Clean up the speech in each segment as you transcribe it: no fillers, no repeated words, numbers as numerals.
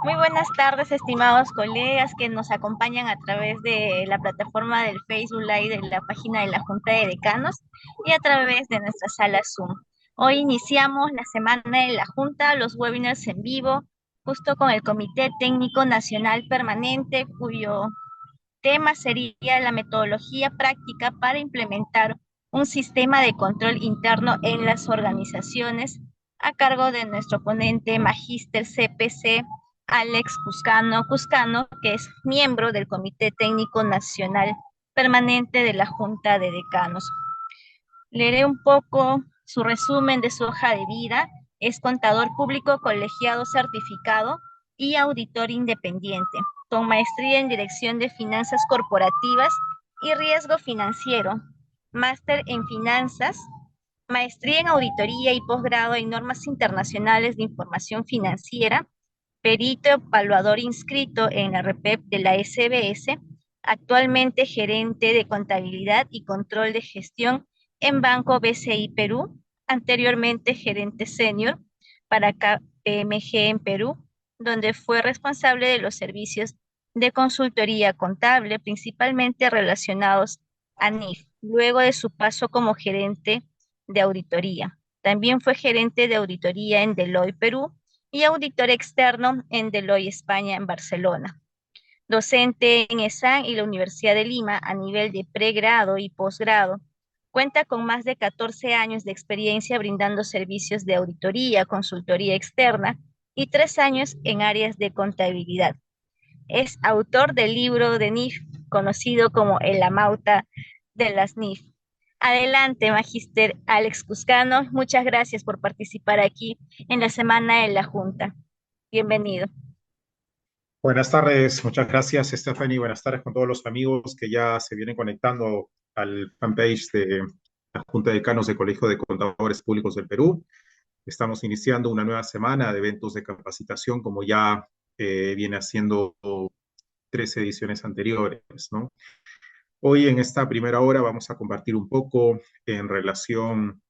Muy buenas tardes, estimados colegas que nos acompañan a través de la plataforma del Facebook Live de la página de la Junta de Decanos y a través de nuestra sala Zoom. Hoy iniciamos la semana de la Junta, los webinars en vivo, justo con el Comité Técnico Nacional Permanente, cuyo tema sería la metodología práctica para implementar un sistema de control interno en las organizaciones a cargo de nuestro ponente magíster CPC Alex Cuscano, que es miembro del Comité Técnico Nacional Permanente de la Junta de Decanos. Leeré un poco su resumen de su hoja de vida. Es contador público colegiado certificado y auditor independiente, con maestría en Dirección de Finanzas Corporativas y Riesgo Financiero, máster en Finanzas, maestría en Auditoría y posgrado en Normas Internacionales de Información Financiera, perito evaluador inscrito en la REPEP de la SBS, actualmente gerente de contabilidad y control de gestión en Banco BCI Perú, anteriormente gerente senior para KPMG en Perú, donde fue responsable de los servicios de consultoría contable, principalmente relacionados a NIF, luego de su paso como gerente de auditoría. También fue gerente de auditoría en Deloitte Perú y auditor externo en Deloitte España en Barcelona. Docente en ESAN y la Universidad de Lima a nivel de pregrado y posgrado. Cuenta con más de 14 años de experiencia brindando servicios de auditoría, consultoría externa y 3 años en áreas de contabilidad. Es autor del libro de NIF, conocido como El Amauta de las NIF. Adelante, Magíster Alex Cuscano. Muchas gracias por participar aquí en la Semana de la Junta. Bienvenido. Buenas tardes, muchas gracias, Stephanie. Buenas tardes con todos los amigos que ya se vienen conectando al fanpage de la Junta de Decanos del Colegio de Contadores Públicos del Perú. Estamos iniciando una nueva semana de eventos de capacitación, como ya viene haciendo 3 ediciones anteriores, ¿no? Hoy en esta primera hora vamos a compartir un poco en relación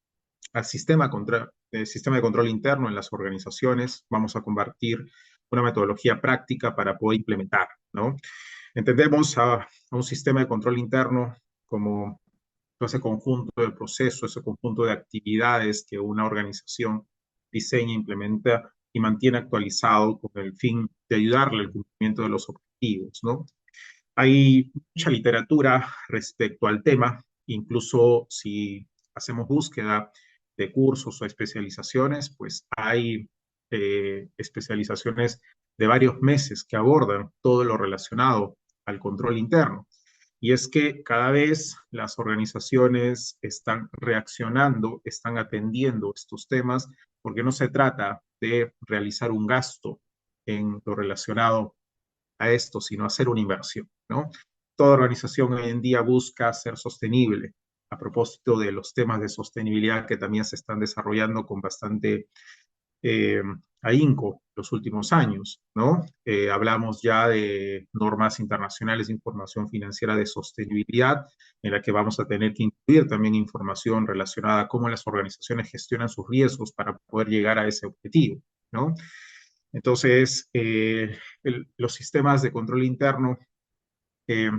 al sistema de control interno en las organizaciones. Vamos a compartir una metodología práctica para poder implementar, ¿no? Entendemos a un sistema de control interno como ese conjunto de procesos, ese conjunto de actividades que una organización diseña, implementa y mantiene actualizado con el fin de ayudarle al cumplimiento de los objetivos, ¿no? Hay mucha literatura respecto al tema, incluso si hacemos búsqueda de cursos o especializaciones, pues hay especializaciones de varios meses que abordan todo lo relacionado al control interno. Y es que cada vez las organizaciones están reaccionando, están atendiendo estos temas, porque no se trata de realizar un gasto en lo relacionado a esto, sino hacer una inversión, ¿no? Toda organización hoy en día busca ser sostenible. A propósito de los temas de sostenibilidad que también se están desarrollando con bastante eh, ahínco los últimos años, ¿no? Hablamos ya de normas internacionales de información financiera de sostenibilidad, en la que vamos a tener que incluir también información relacionada a cómo las organizaciones gestionan sus riesgos para poder llegar a ese objetivo, ¿no? Entonces, los sistemas de control interno que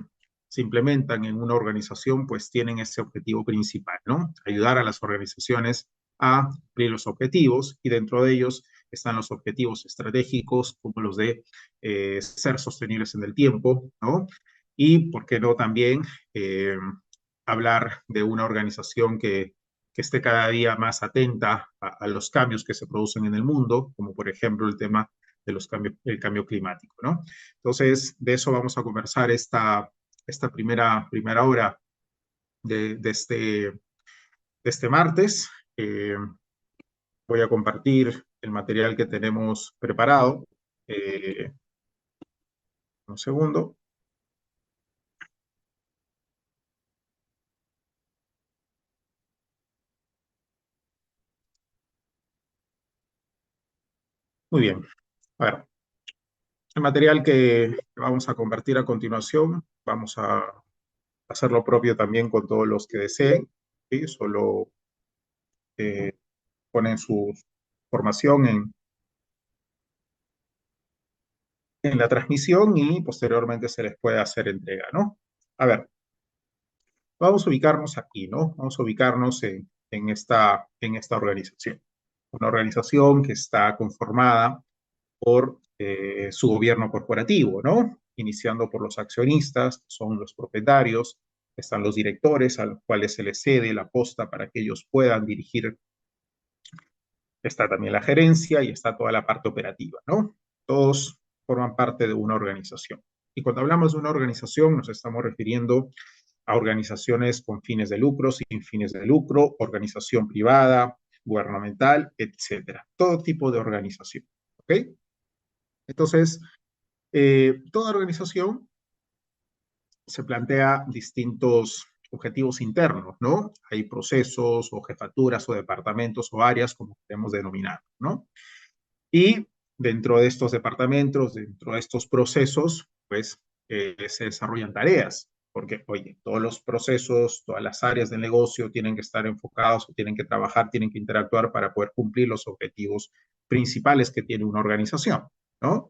se implementan en una organización, pues tienen ese objetivo principal, ¿no? Ayudar a las organizaciones a cumplir los objetivos y dentro de ellos están los objetivos estratégicos como los de ser sostenibles en el tiempo, ¿no? Y, ¿por qué no también hablar de una organización que esté cada día más atenta a los cambios que se producen en el mundo, como por ejemplo el tema de el cambio climático, ¿no? Entonces, de eso vamos a conversar esta primera hora de este martes. Voy a compartir el material que tenemos preparado. Eh, un segundo. Muy bien. Bueno, el material que vamos a compartir a continuación, vamos a hacer lo propio también con todos los que deseen, ¿sí? Solo ponen su formación en la transmisión y posteriormente se les puede hacer entrega, ¿no? A ver, vamos a ubicarnos aquí, ¿no? Vamos a ubicarnos en esta organización. Una organización que está conformada por su gobierno corporativo, ¿no? Iniciando por los accionistas, que son los propietarios, están los directores a los cuales se les cede la posta para que ellos puedan dirigir, está también la gerencia y está toda la parte operativa, ¿no? Todos forman parte de una organización. Y cuando hablamos de una organización nos estamos refiriendo a organizaciones con fines de lucro, sin fines de lucro, organización privada, gubernamental, etcétera. Todo tipo de organización, ¿ok? Entonces, toda organización se plantea distintos objetivos internos, ¿no? Hay procesos o jefaturas o departamentos o áreas, como queremos denominar, ¿no? Y dentro de estos departamentos, dentro de estos procesos, pues se desarrollan tareas, porque, oye, todos los procesos, todas las áreas del negocio tienen que estar enfocados, tienen que trabajar, tienen que interactuar para poder cumplir los objetivos principales que tiene una organización, ¿no?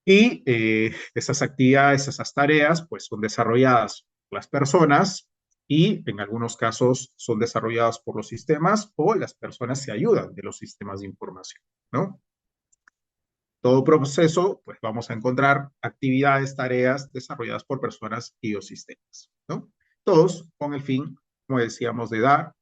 Y esas actividades, esas tareas, pues son desarrolladas por las personas y en algunos casos son desarrolladas por los sistemas o las personas se ayudan de los sistemas de información, ¿no? Todo proceso, pues vamos a encontrar actividades, tareas desarrolladas por personas y o sistemas, ¿no? Todos con el fin, como decíamos, de dar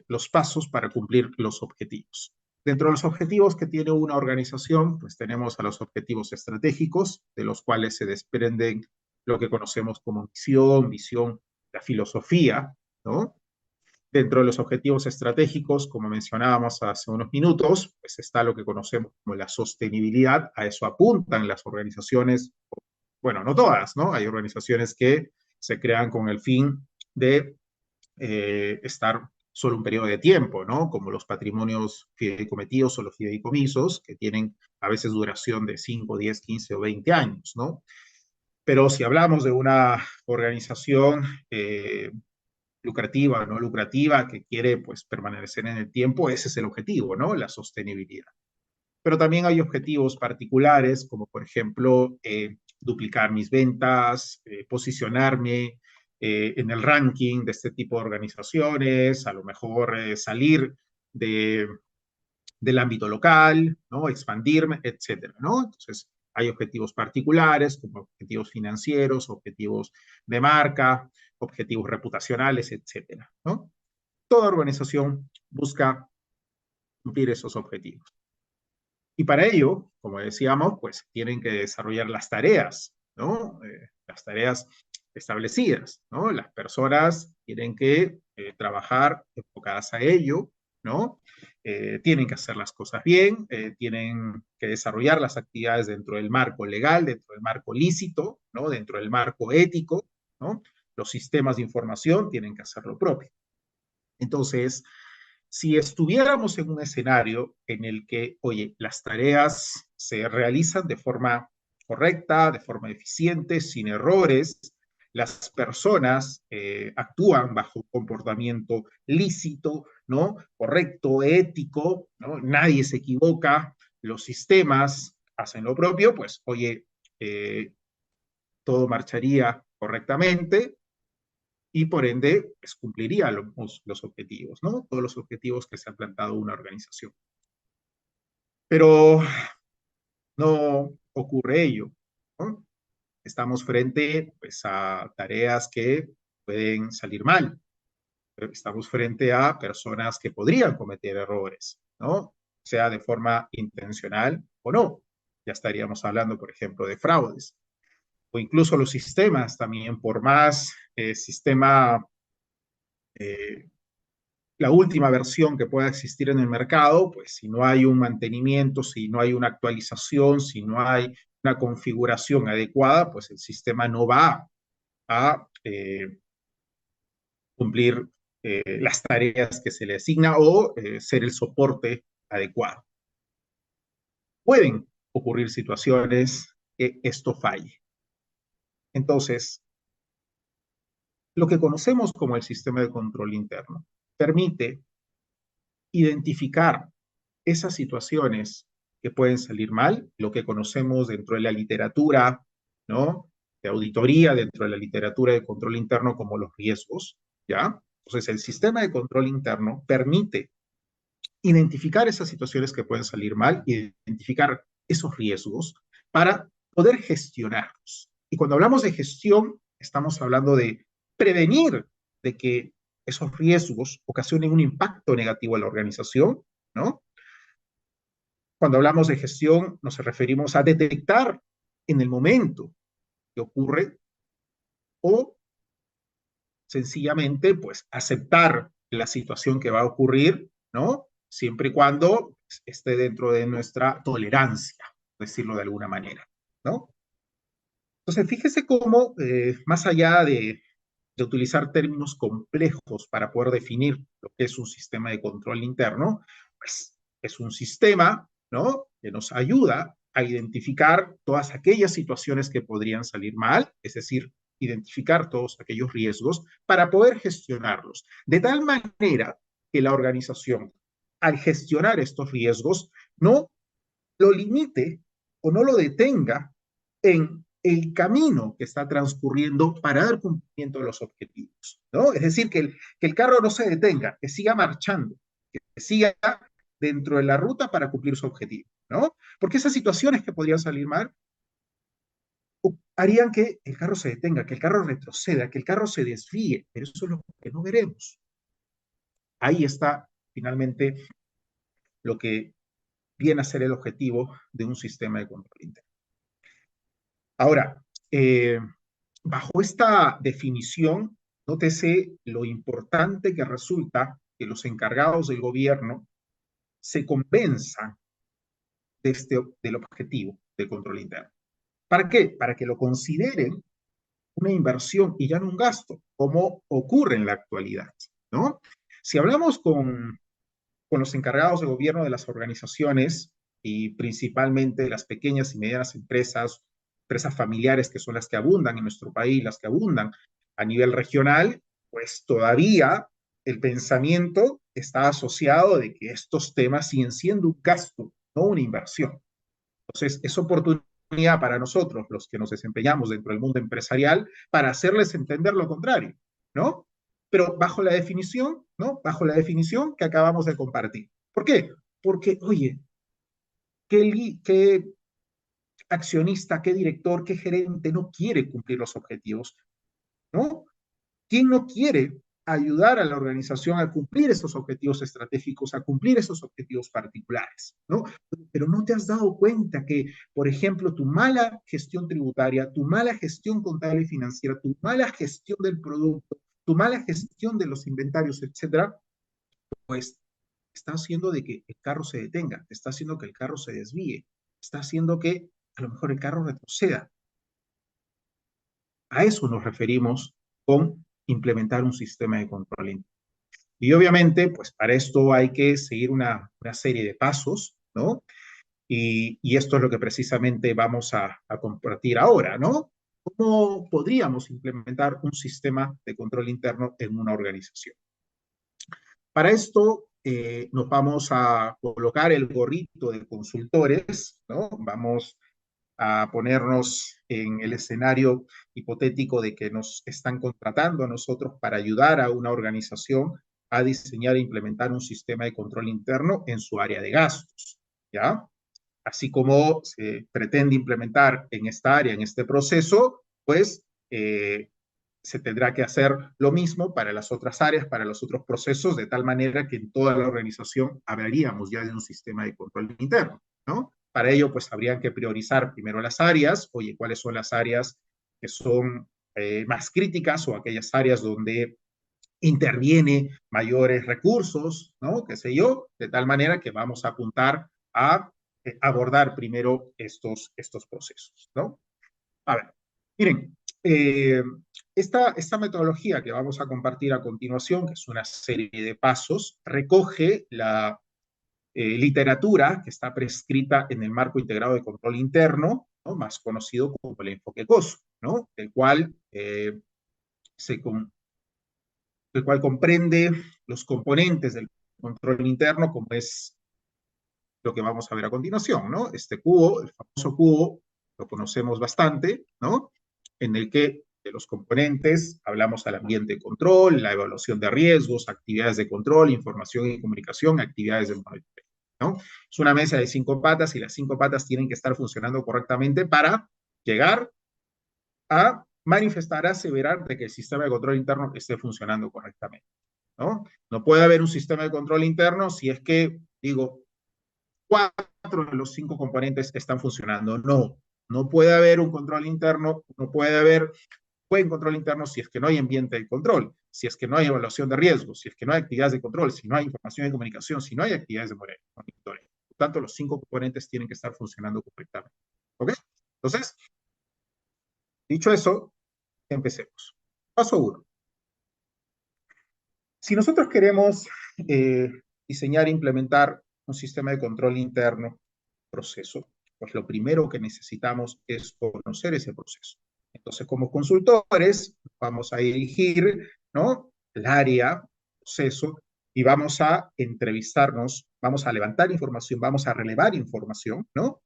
los pasos para cumplir los objetivos. Dentro de los objetivos que tiene una organización, pues tenemos a los objetivos estratégicos, de los cuales se desprenden lo que conocemos como misión, visión, la filosofía, ¿no? Dentro de los objetivos estratégicos, como mencionábamos hace unos minutos, pues está lo que conocemos como la sostenibilidad. A eso apuntan las organizaciones, bueno, no todas, ¿no? Hay organizaciones que se crean con el fin de estar solo un periodo de tiempo, ¿no? Como los patrimonios fideicometidos o los fideicomisos, que tienen a veces duración de 5, 10, 15 o 20 años, ¿no? Pero si hablamos de una organización lucrativa, no lucrativa, que quiere pues permanecer en el tiempo, ese es el objetivo, ¿no? La sostenibilidad. Pero también hay objetivos particulares, como por ejemplo duplicar mis ventas, posicionarme en el ranking de este tipo de organizaciones, a lo mejor salir de, del ámbito local, ¿no? Expandirme, etcétera, ¿no? Entonces, hay objetivos particulares, como objetivos financieros, objetivos de marca, objetivos reputacionales, etcétera, ¿no? Toda organización busca cumplir esos objetivos. Y para ello, como decíamos, pues tienen que desarrollar las tareas, ¿no? Las tareas establecidas, ¿no? Las personas tienen que trabajar enfocadas a ello, ¿no? Tienen que hacer las cosas bien, tienen que desarrollar las actividades dentro del marco legal, dentro del marco lícito, ¿no? Dentro del marco ético, ¿no? Los sistemas de información tienen que hacer lo propio. Entonces, si estuviéramos en un escenario en el que, oye, las tareas se realizan de forma correcta, de forma eficiente, sin errores, las personas actúan bajo un comportamiento lícito, ¿no? Correcto, ético, ¿no? Nadie se equivoca, los sistemas hacen lo propio, pues, oye, eh, todo marcharía correctamente, y por ende pues, cumpliría los objetivos, ¿no? Todos los objetivos que se ha plantado una organización. Pero no ocurre ello, ¿no? Estamos frente pues, a tareas que pueden salir mal. Estamos frente a personas que podrían cometer errores, ¿no? Sea de forma intencional o no. Ya estaríamos hablando, por ejemplo, de fraudes. O incluso los sistemas también, por más sistema la última versión que pueda existir en el mercado, pues si no hay un mantenimiento, si no hay una actualización, si no hay una configuración adecuada, pues el sistema no va a cumplir las tareas que se le asigna o ser el soporte adecuado. Pueden ocurrir situaciones que esto falle. Entonces, lo que conocemos como el sistema de control interno permite identificar esas situaciones que pueden salir mal, lo que conocemos dentro de la literatura, ¿no? De auditoría, dentro de la literatura de control interno como los riesgos, ¿ya? Entonces, el sistema de control interno permite identificar esas situaciones que pueden salir mal, identificar esos riesgos para poder gestionarlos. Y cuando hablamos de gestión, estamos hablando de prevenir de que esos riesgos ocasionen un impacto negativo a la organización, ¿no? Cuando hablamos de gestión, nos referimos a detectar en el momento que ocurre o sencillamente, pues, aceptar la situación que va a ocurrir, ¿no? Siempre y cuando esté dentro de nuestra tolerancia, decirlo de alguna manera, ¿no? Entonces, fíjese cómo, más allá de utilizar términos complejos para poder definir lo que es un sistema de control interno, pues es un sistema, ¿no? Que nos ayuda a identificar todas aquellas situaciones que podrían salir mal, es decir, identificar todos aquellos riesgos para poder gestionarlos, de tal manera que la organización, al gestionar estos riesgos, no lo limite o no lo detenga en el camino que está transcurriendo para dar cumplimiento a los objetivos, ¿no? Es decir, que el carro no se detenga, que siga marchando, que siga dentro de la ruta para cumplir su objetivo, ¿no? Porque esas situaciones que podrían salir mal harían que el carro se detenga, que el carro retroceda, que el carro se desvíe, pero eso es lo que no veremos. Ahí está finalmente lo que viene a ser el objetivo de un sistema de control interno. Ahora, bajo esta definición, nótese lo importante que resulta que los encargados del gobierno se convenzan del objetivo del control interno. ¿Para qué? Para que lo consideren una inversión y ya no un gasto, como ocurre en la actualidad, ¿no? Si hablamos con los encargados de gobierno de las organizaciones y principalmente de las pequeñas y medianas empresas, empresas familiares que son las que abundan en nuestro país, las que abundan a nivel regional, pues todavía el pensamiento está asociado de que estos temas siguen siendo un gasto, no una inversión. Entonces, es oportunidad para nosotros, los que nos desempeñamos dentro del mundo empresarial, para hacerles entender lo contrario, ¿no? Pero bajo la definición, ¿no? Bajo la definición que acabamos de compartir. ¿Por qué? Porque, oye, ¿qué accionista, qué director, qué gerente no quiere cumplir los objetivos, ¿no? ¿Quién no quiere ayudar a la organización a cumplir esos objetivos estratégicos, a cumplir esos objetivos particulares, ¿no? Pero no te has dado cuenta que, por ejemplo, tu mala gestión tributaria, tu mala gestión contable y financiera, tu mala gestión del producto, tu mala gestión de los inventarios, etcétera, pues está haciendo de que el carro se detenga, está haciendo que el carro se desvíe, está haciendo que a lo mejor el carro retroceda. A eso nos referimos con implementar un sistema de control interno. Y obviamente, pues para esto hay que seguir una serie de pasos, ¿no? Y esto es lo que precisamente vamos a compartir ahora, ¿no? ¿Cómo podríamos implementar un sistema de control interno en una organización? Para esto nos vamos a colocar el gorrito de consultores, ¿no? Vamos a ponernos en el escenario hipotético de que nos están contratando a nosotros para ayudar a una organización a diseñar e implementar un sistema de control interno en su área de gastos, ¿ya? Así como se pretende implementar en esta área, en este proceso, pues se tendrá que hacer lo mismo para las otras áreas, para los otros procesos, de tal manera que en toda la organización hablaríamos ya de un sistema de control interno, ¿no? Para ello, pues habrían que priorizar primero las áreas, oye, cuáles son las áreas que son más críticas o aquellas áreas donde interviene mayores recursos, ¿no? Qué sé yo, de tal manera que vamos a apuntar a abordar primero estos procesos, ¿no? A ver, miren, esta metodología que vamos a compartir a continuación, que es una serie de pasos, recoge la literatura que está prescrita en el marco integrado de control interno, ¿no? Más conocido como el enfoque COSO, ¿no? Se, el cual comprende los componentes del control interno, como es lo que vamos a ver a continuación, ¿no? Este cubo, el famoso cubo, lo conocemos bastante, ¿no? En el que de los componentes hablamos al ambiente de control, la evaluación de riesgos, actividades de control, información y comunicación, actividades de monitoreo, ¿no? Es una mesa de 5 patas y las 5 patas tienen que estar funcionando correctamente para llegar a manifestar, a aseverar de que el sistema de control interno esté funcionando correctamente, ¿no? No puede haber un sistema de control interno si es que, digo, 4 de los 5 componentes están funcionando. No, no puede haber un control interno, no puede haber buen control interno si es que no hay ambiente de control, si es que no hay evaluación de riesgos, si es que no hay actividades de control, si no hay información y comunicación, si no hay actividades de monitoreo. Por tanto, los 5 componentes tienen que estar funcionando correctamente. ¿Ok? Entonces, dicho eso, empecemos. Paso 1. Si nosotros queremos eh, diseñar e implementar un sistema de control interno, proceso, pues lo primero que necesitamos es conocer ese proceso. Entonces, como consultores, vamos a dirigir, ¿no?, el área, proceso, y vamos a entrevistarnos, vamos a levantar información, vamos a relevar información, ¿no?,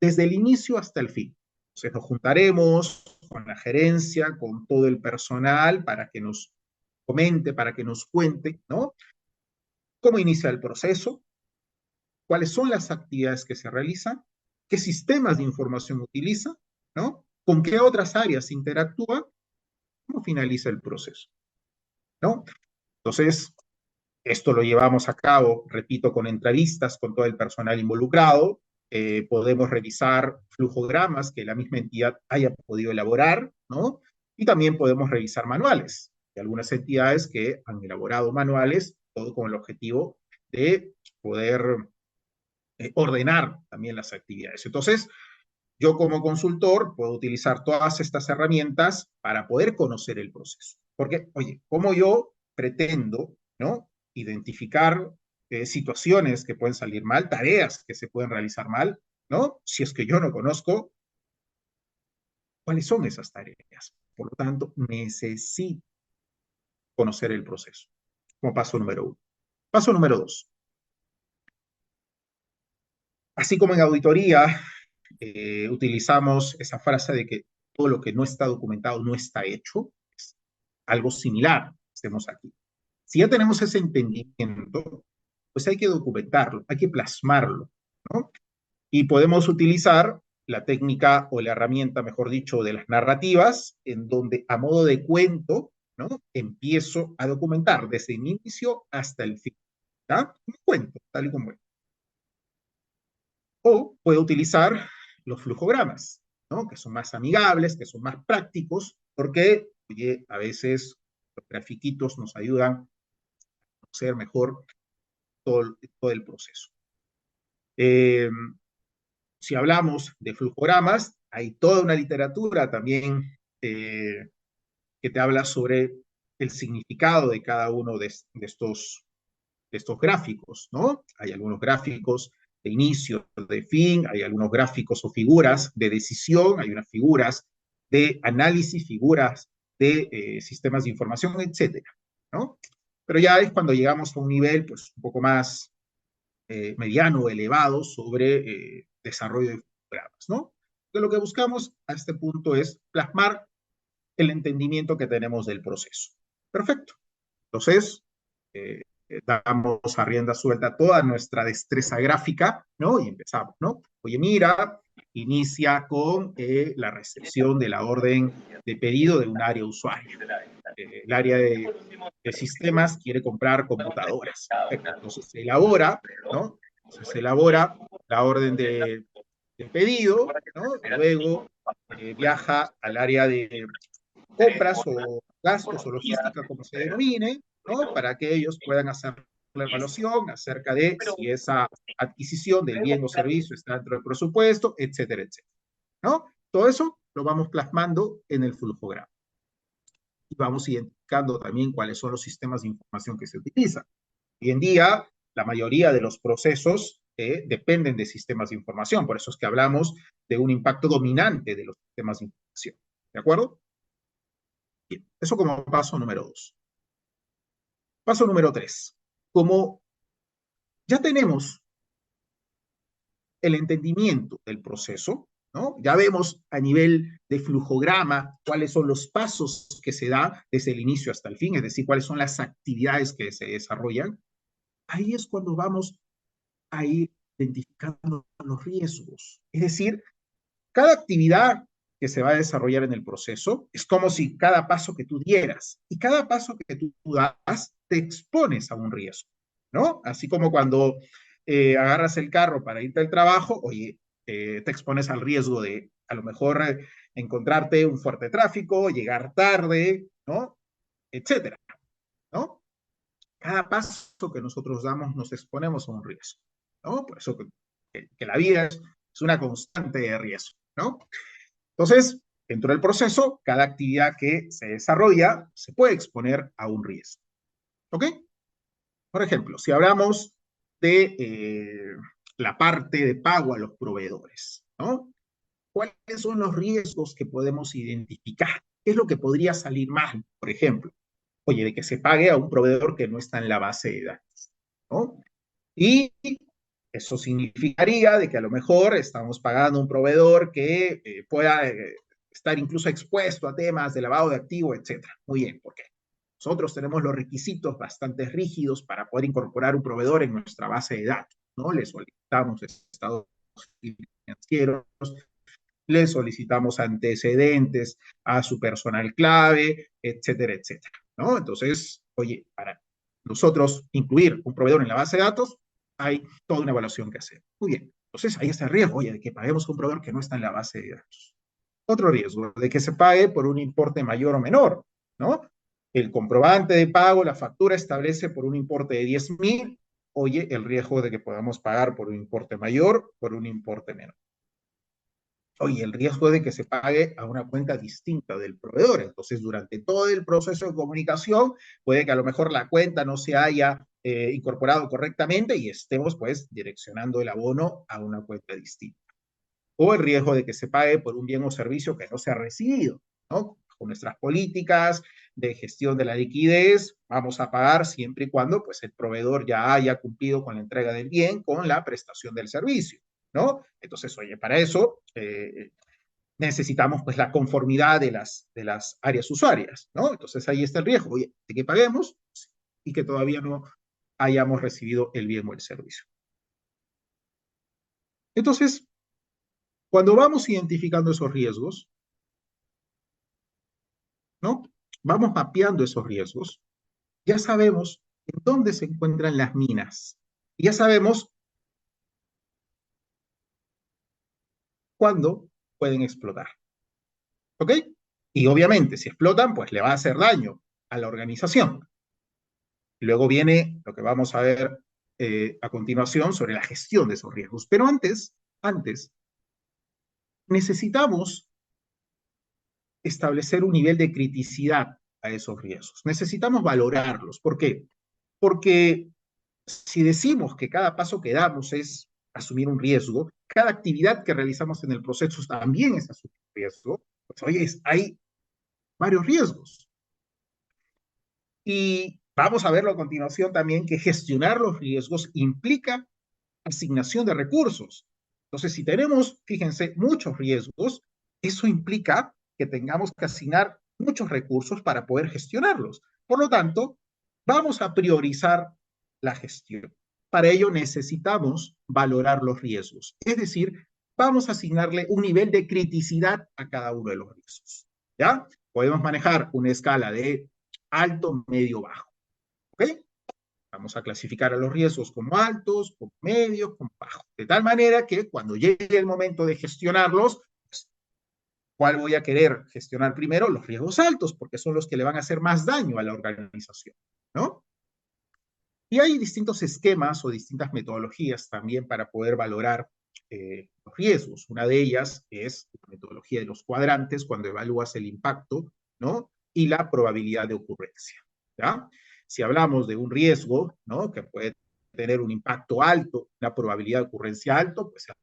desde el inicio hasta el fin. Entonces, nos juntaremos con la gerencia, con todo el personal, para que nos comente, para que nos cuente, ¿no?, cómo inicia el proceso, cuáles son las actividades que se realizan, qué sistemas de información utiliza, ¿no? Con qué otras áreas interactúa, cómo finaliza el proceso, ¿no? Entonces, esto lo llevamos a cabo, repito, con entrevistas con todo el personal involucrado, podemos revisar flujogramas que la misma entidad haya podido elaborar, ¿no? Y también podemos revisar manuales. Hay algunas entidades que han elaborado manuales, todo con el objetivo de poder ordenar también las actividades. Entonces, yo como consultor puedo utilizar todas estas herramientas para poder conocer el proceso. Porque, oye, ¿cómo yo pretendo, ¿no?, identificar situaciones que pueden salir mal, tareas que se pueden realizar mal, ¿no?, si es que yo no conozco cuáles son esas tareas? Por lo tanto, necesito conocer el proceso, como paso número 1. Paso número 2. Así como en auditoría utilizamos esa frase de que todo lo que no está documentado no está hecho, es algo similar, estemos aquí. Si ya tenemos ese entendimiento, pues hay que documentarlo, hay que plasmarlo, ¿no? Y podemos utilizar la técnica o la herramienta, mejor dicho, de las narrativas, en donde a modo de cuento, ¿no?, empiezo a documentar desde el inicio hasta el fin, ¿tá? Un cuento, tal y como es. O puedo utilizar los flujogramas, ¿no?, que son más amigables, que son más prácticos, porque, oye, a veces los grafiquitos nos ayudan a conocer mejor todo el proceso. Eh, si hablamos de flujogramas, hay toda una literatura también que te habla sobre el significado de cada uno de estos gráficos, ¿no? Hay algunos gráficos de inicio, de fin, hay algunos gráficos o figuras de decisión, hay unas figuras de análisis, figuras de sistemas de información, etcétera, ¿no? Pero ya es cuando llegamos a un nivel, pues, un poco más mediano o elevado sobre desarrollo de programas, ¿no? Entonces, lo que buscamos a este punto es plasmar el entendimiento que tenemos del proceso. Perfecto. Entonces, damos a rienda suelta toda nuestra destreza gráfica, ¿no? Y empezamos, ¿no? Oye, mira, inicia con la recepción de la orden de pedido de un área usuario. El área de sistemas quiere comprar computadoras. Perfecto. Entonces se elabora, ¿no? Entonces se elabora la orden de pedido, ¿no? Luego viaja al área de compras o gastos o logística, como se denomine, ¿no?, para que ellos puedan hacer la evaluación acerca de si esa adquisición del bien o servicio está dentro del presupuesto, etcétera, etcétera, ¿no? Todo eso lo vamos plasmando en el flujograma. Y vamos identificando también cuáles son los sistemas de información que se utilizan. Hoy en día, la mayoría de los procesos dependen de sistemas de información, por eso es que hablamos de un impacto dominante de los sistemas de información. ¿De acuerdo? Bien, eso como paso número 2. Paso número 3. Como ya tenemos el entendimiento del proceso, ¿no? Ya vemos a nivel de flujograma cuáles son los pasos que se da desde el inicio hasta el fin, es decir, cuáles son las actividades que se desarrollan. Ahí es cuando vamos a ir identificando los riesgos. Es decir, cada actividad que se va a desarrollar en el proceso es como si cada paso que tú dieras y cada paso que tú das te expones a un riesgo, ¿no? Así como cuando agarras el carro para irte al trabajo, oye, te expones al riesgo de a lo mejor encontrarte un fuerte tráfico, llegar tarde, ¿no? Etcétera, ¿no? Cada paso que nosotros damos nos exponemos a un riesgo, ¿no? Por eso que la vida es una constante de riesgo, ¿no? Entonces, dentro del proceso, cada actividad que se desarrolla se puede exponer a un riesgo, ¿ok? Por ejemplo, si hablamos de la parte de pago a los proveedores, ¿no? ¿Cuáles son los riesgos que podemos identificar? ¿Qué es lo que podría salir mal, por ejemplo? Oye, de que se pague a un proveedor que no está en la base de datos, ¿no? Y eso significaría de que a lo mejor estamos pagando a un proveedor que pueda estar incluso expuesto a temas de lavado de activos, etcétera. Muy bien, ¿por qué? Nosotros tenemos los requisitos bastante rígidos para poder incorporar un proveedor en nuestra base de datos, ¿no? Le solicitamos estados financieros, le solicitamos antecedentes a su personal clave, etcétera, etcétera, ¿no? Entonces, oye, para nosotros incluir un proveedor en la base de datos, hay toda una evaluación que hacer. Muy bien, entonces ahí está el riesgo, oye, de que paguemos a un proveedor que no está en la base de datos. Otro riesgo, de que se pague por un importe mayor o menor, ¿no? El comprobante de pago, la factura establece por un importe de 10,000, oye, el riesgo de que podamos pagar por un importe mayor, por un importe menor. Oye, el riesgo de que se pague a una cuenta distinta del proveedor. Entonces, durante todo el proceso de comunicación, puede que a lo mejor la cuenta no se haya incorporado correctamente y estemos pues direccionando el abono a una cuenta distinta. O el riesgo de que se pague por un bien o servicio que no se ha recibido, ¿no? Con nuestras políticas de gestión de la liquidez, vamos a pagar siempre y cuando pues el proveedor ya haya cumplido con la entrega del bien, con la prestación del servicio, ¿no? Entonces, oye, para eso necesitamos pues la conformidad de las áreas usuarias, ¿no? Entonces ahí está el riesgo, oye, de que paguemos y que todavía no hayamos recibido el bien o el servicio. Entonces, cuando vamos identificando esos riesgos, ¿no? Vamos mapeando esos riesgos, ya sabemos en dónde se encuentran las minas, y ya sabemos cuándo pueden explotar, ¿ok? Y obviamente, si explotan, pues le va a hacer daño a la organización. Luego viene lo que vamos a ver a continuación sobre la gestión de esos riesgos. Pero antes, necesitamos establecer un nivel de criticidad a esos riesgos. Necesitamos valorarlos. ¿Por qué? Porque si decimos que cada paso que damos es asumir un riesgo, cada actividad que realizamos en el proceso también es asumir un riesgo, pues oye, hay varios riesgos. Y vamos a verlo a continuación también que gestionar los riesgos implica asignación de recursos. Entonces, si tenemos, fíjense, muchos riesgos, eso implica que tengamos que asignar muchos recursos para poder gestionarlos. Por lo tanto, vamos a priorizar la gestión. Para ello necesitamos valorar los riesgos. Es decir, vamos a asignarle un nivel de criticidad a cada uno de los riesgos. ¿Ya? Podemos manejar una escala de alto, medio, bajo. ¿Ok? Vamos a clasificar a los riesgos como altos, como medios, como bajos. De tal manera que cuando llegue el momento de gestionarlos, pues, ¿cuál voy a querer gestionar primero? Los riesgos altos, porque son los que le van a hacer más daño a la organización, ¿no? Y hay distintos esquemas o distintas metodologías también para poder valorar los riesgos. Una de ellas es la metodología de los cuadrantes, cuando evalúas el impacto, ¿no? Y la probabilidad de ocurrencia, ¿ya? Si hablamos de un riesgo, ¿no? Que puede tener un impacto alto, una probabilidad de ocurrencia alto, pues el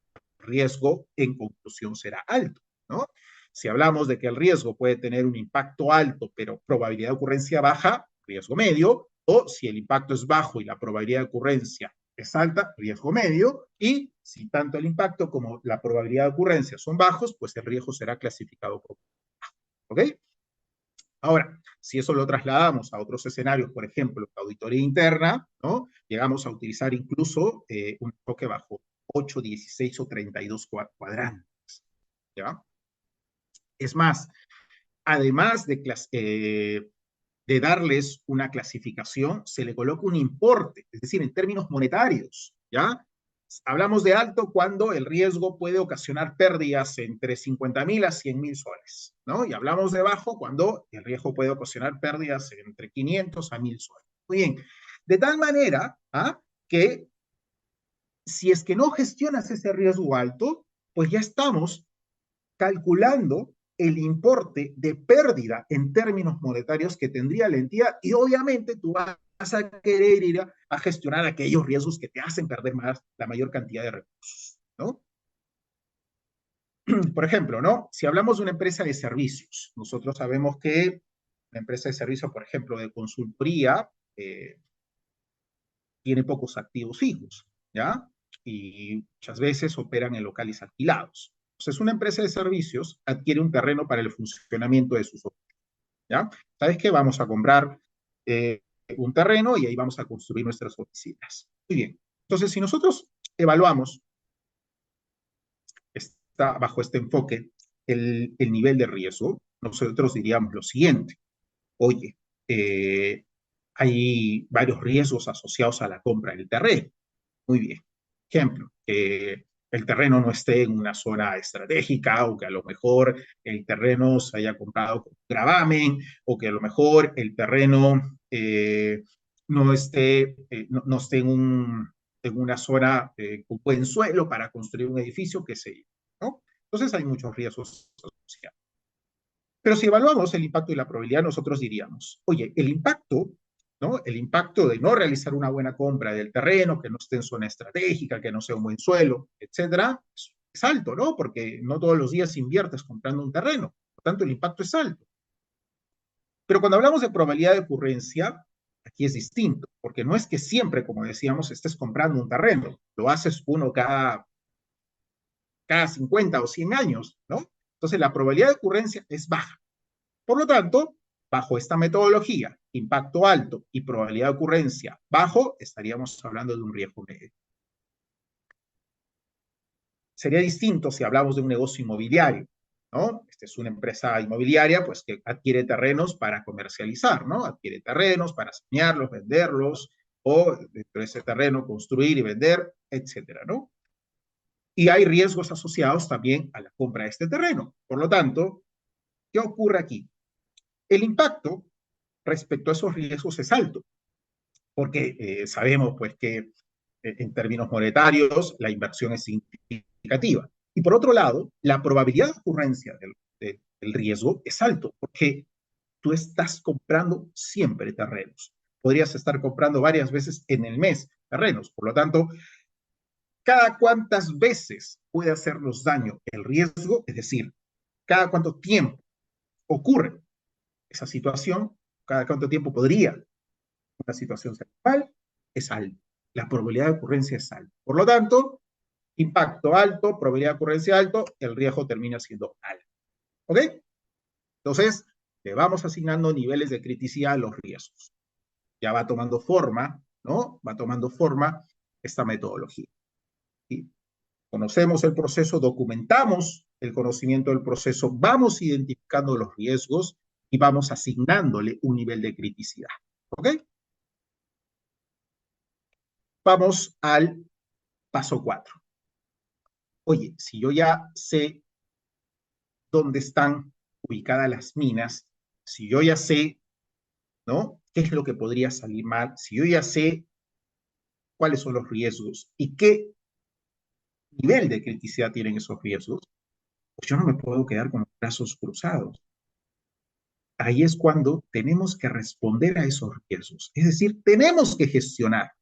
riesgo en conclusión será alto, ¿no? Si hablamos de que el riesgo puede tener un impacto alto, pero probabilidad de ocurrencia baja, riesgo medio, o si el impacto es bajo y la probabilidad de ocurrencia es alta, riesgo medio, y si tanto el impacto como la probabilidad de ocurrencia son bajos, pues el riesgo será clasificado como bajo. ¿Ok? Ahora, si eso lo trasladamos a otros escenarios, por ejemplo, auditoría interna, ¿no? Llegamos a utilizar incluso un enfoque bajo 8, 16 o 32 cuadrantes, ¿ya? Es más, además de darles una clasificación, se le coloca un importe, es decir, en términos monetarios, ¿ya? Hablamos de alto cuando el riesgo puede ocasionar pérdidas entre 50.000 a 100.000 soles, ¿no? Y hablamos de bajo cuando el riesgo puede ocasionar pérdidas entre 500 a 1.000 soles. Muy bien, de tal manera que si es que no gestionas ese riesgo alto, pues ya estamos calculando el importe de pérdida en términos monetarios que tendría la entidad y obviamente tú vas a querer ir a gestionar aquellos riesgos que te hacen perder más la mayor cantidad de recursos, ¿no? Por ejemplo, ¿no? Si hablamos de una empresa de servicios, nosotros sabemos que la empresa de servicios, por ejemplo, de consultoría, tiene pocos activos fijos, ¿ya? Y muchas veces operan en locales alquilados. Entonces, una empresa de servicios adquiere un terreno para el funcionamiento de sus oficinas, ¿ya? ¿Sabes qué? Vamos a comprar un terreno y ahí vamos a construir nuestras oficinas. Muy bien. Entonces, si nosotros evaluamos bajo este enfoque el nivel de riesgo, nosotros diríamos lo siguiente. Oye, hay varios riesgos asociados a la compra del terreno. Muy bien. Ejemplo, que el terreno no esté en una zona estratégica o que a lo mejor el terreno se haya comprado con gravamen o que a lo mejor el terreno no esté en una zona con buen suelo para construir un edificio, qué sé yo, ¿no? Entonces hay muchos riesgos asociados. Pero si evaluamos el impacto y la probabilidad, nosotros diríamos, oye, el impacto, ¿no? El impacto de no realizar una buena compra del terreno, que no esté en zona estratégica, que no sea un buen suelo, etcétera, es alto, ¿no? Porque no todos los días inviertes comprando un terreno. Por tanto, el impacto es alto. Pero cuando hablamos de probabilidad de ocurrencia, aquí es distinto, porque no es que siempre, como decíamos, estés comprando un terreno. Lo haces uno cada 50 o 100 años, ¿no? Entonces, la probabilidad de ocurrencia es baja. Por lo tanto, bajo esta metodología, impacto alto y probabilidad de ocurrencia bajo, estaríamos hablando de un riesgo medio. Sería distinto si hablamos de un negocio inmobiliario, ¿no? Esta es una empresa inmobiliaria, pues, que adquiere terrenos para comercializar, ¿no? Adquiere terrenos para sanearlos, venderlos, o dentro de ese terreno construir y vender, etcétera, ¿no? Y hay riesgos asociados también a la compra de este terreno. Por lo tanto, ¿qué ocurre aquí? El impacto respecto a esos riesgos es alto, porque sabemos pues que en términos monetarios la inversión es significativa. Y por otro lado, la probabilidad de ocurrencia del riesgo es alto, porque tú estás comprando siempre terrenos. Podrías estar comprando varias veces en el mes terrenos. Por lo tanto, cada cuántas veces puede hacernos daño el riesgo, es decir, cada cuánto tiempo ocurre esa situación, cada cuánto tiempo podría una situación sexual, es alto. La probabilidad de ocurrencia es alta. Por lo tanto, impacto alto, probabilidad de ocurrencia alto, el riesgo termina siendo alto. ¿Ok? Entonces, le vamos asignando niveles de criticidad a los riesgos. Ya va tomando forma, ¿no? Va tomando forma esta metodología. ¿Sí? Conocemos el proceso, documentamos el conocimiento del proceso, vamos identificando los riesgos y vamos asignándole un nivel de criticidad. ¿Ok? Vamos al paso 4. Oye, si yo ya sé dónde están ubicadas las minas, si yo ya sé, ¿no? ¿Qué es lo que podría salir mal? Si yo ya sé cuáles son los riesgos y qué nivel de criticidad tienen esos riesgos, pues yo no me puedo quedar con los brazos cruzados. Ahí es cuando tenemos que responder a esos riesgos. Es decir, tenemos que gestionar.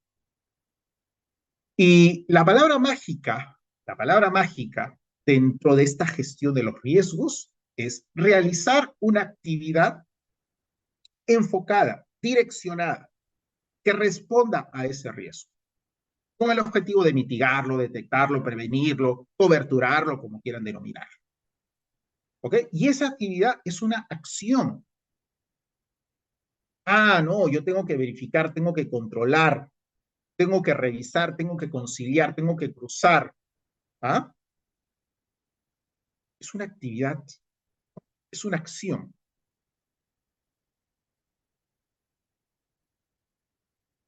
Y la palabra mágica dentro de esta gestión de los riesgos es realizar una actividad enfocada, direccionada, que responda a ese riesgo. con el objetivo de mitigarlo, detectarlo, prevenirlo, coberturarlo, como quieran denominar. ¿Ok? Y esa actividad es una acción. Ah, no, yo tengo que verificar, tengo que controlar, tengo que revisar, tengo que conciliar, tengo que cruzar. ¿Ah? Es una actividad, es una acción.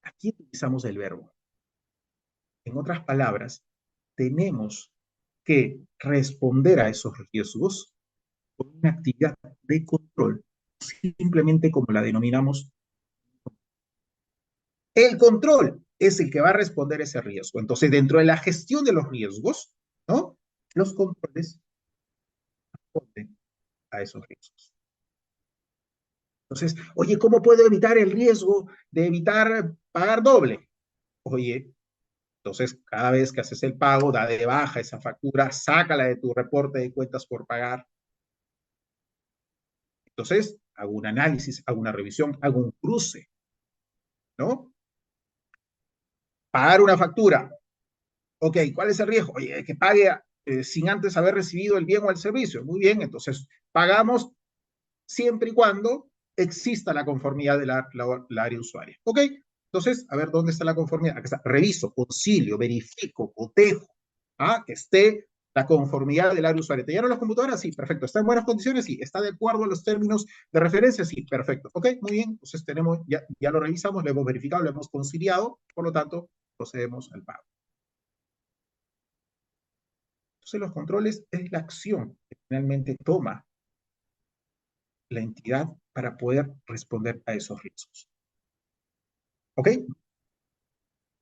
Aquí utilizamos el verbo. En otras palabras, tenemos que responder a esos riesgos con una actividad de control, simplemente como la denominamos. El control es el que va a responder ese riesgo. Entonces, dentro de la gestión de los riesgos, ¿no? Los controles responden a esos riesgos. Entonces, oye, ¿cómo puedo evitar el riesgo de evitar pagar doble? Oye, entonces cada vez que haces el pago, da de baja esa factura, sácala de tu reporte de cuentas por pagar. Entonces, hago un análisis, hago una revisión, hago un cruce, ¿no? Pagar una factura. Ok, ¿cuál es el riesgo? Oye, que pague sin antes haber recibido el bien o el servicio. Muy bien, entonces pagamos siempre y cuando exista la conformidad del área usuaria. ¿Ok? Entonces, a ver, ¿dónde está la conformidad? Aquí está. Reviso, concilio, verifico, cotejo, ¿ah? Que esté la conformidad del área usuaria. ¿Te llenan las computadoras? Sí, perfecto. ¿Está en buenas condiciones? Sí. ¿Está de acuerdo a los términos de referencia? Sí, perfecto. ¿Ok? Muy bien. Entonces, tenemos, ya lo revisamos, lo hemos verificado, lo hemos conciliado, por lo tanto, procedemos al pago. Entonces, los controles es la acción que finalmente toma la entidad para poder responder a esos riesgos. ¿Ok?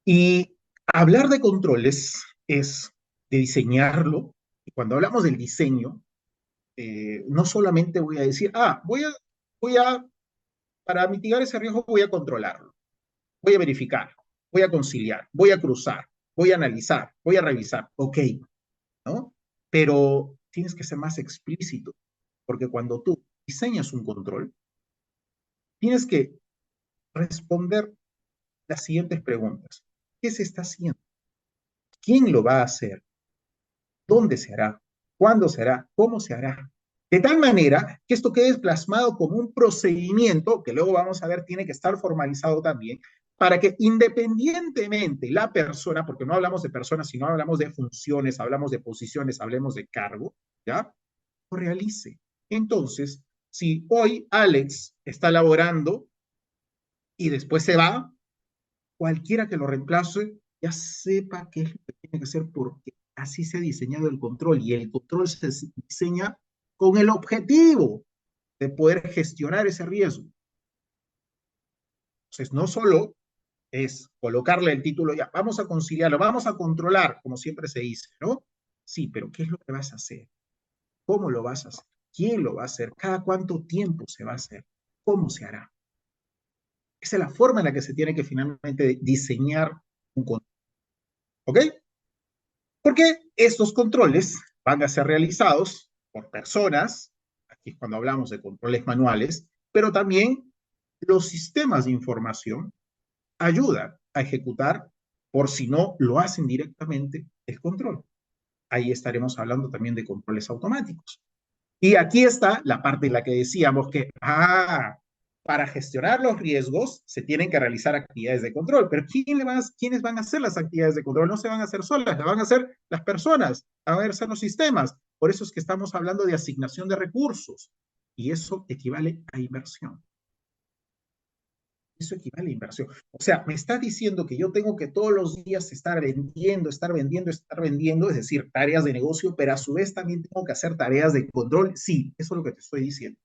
Y hablar de controles es de diseñarlo. Y cuando hablamos del diseño, no solamente voy a decir, para mitigar ese riesgo voy a controlarlo, voy a verificar, voy a conciliar, voy a cruzar, voy a analizar, voy a revisar. Ok, ¿no? Pero tienes que ser más explícito, porque cuando tú diseñas un control, tienes que responder las siguientes preguntas. ¿Qué se está haciendo? ¿Quién lo va a hacer? ¿Dónde se hará? ¿Cuándo se hará? ¿Cómo se hará? De tal manera que esto quede plasmado como un procedimiento, que luego vamos a ver tiene que estar formalizado también, para que independientemente la persona, porque no hablamos de personas, sino hablamos de funciones, hablamos de posiciones, hablemos de cargo, ¿ya? Lo realice. Entonces, si hoy Alex está laborando y después se va, cualquiera que lo reemplace ya sepa qué es lo que tiene que hacer porque así se ha diseñado el control y el control se diseña con el objetivo de poder gestionar ese riesgo. Entonces, no solo es colocarle el título, ya, vamos a conciliarlo, vamos a controlar, como siempre se dice, ¿no? Sí, pero ¿qué es lo que vas a hacer? ¿Cómo lo vas a hacer? ¿Quién lo va a hacer? ¿Cada cuánto tiempo se va a hacer? ¿Cómo se hará? Esa es la forma en la que se tiene que finalmente diseñar un control. ¿Ok? Porque estos controles van a ser realizados por personas, aquí es cuando hablamos de controles manuales, pero también los sistemas de información ayudan a ejecutar, por si no lo hacen directamente, el control. Ahí estaremos hablando también de controles automáticos. Y aquí está la parte en la que decíamos que, para gestionar los riesgos se tienen que realizar actividades de control, pero ¿quiénes van a hacer las actividades de control? No se van a hacer solas, las van a hacer las personas, van a hacer los sistemas. Por eso es que estamos hablando de asignación de recursos y eso equivale a inversión. Eso equivale a inversión. O sea, me está diciendo que yo tengo que todos los días estar vendiendo, estar vendiendo, estar vendiendo, es decir, tareas de negocio, pero a su vez también tengo que hacer tareas de control. Sí, eso es lo que te estoy diciendo.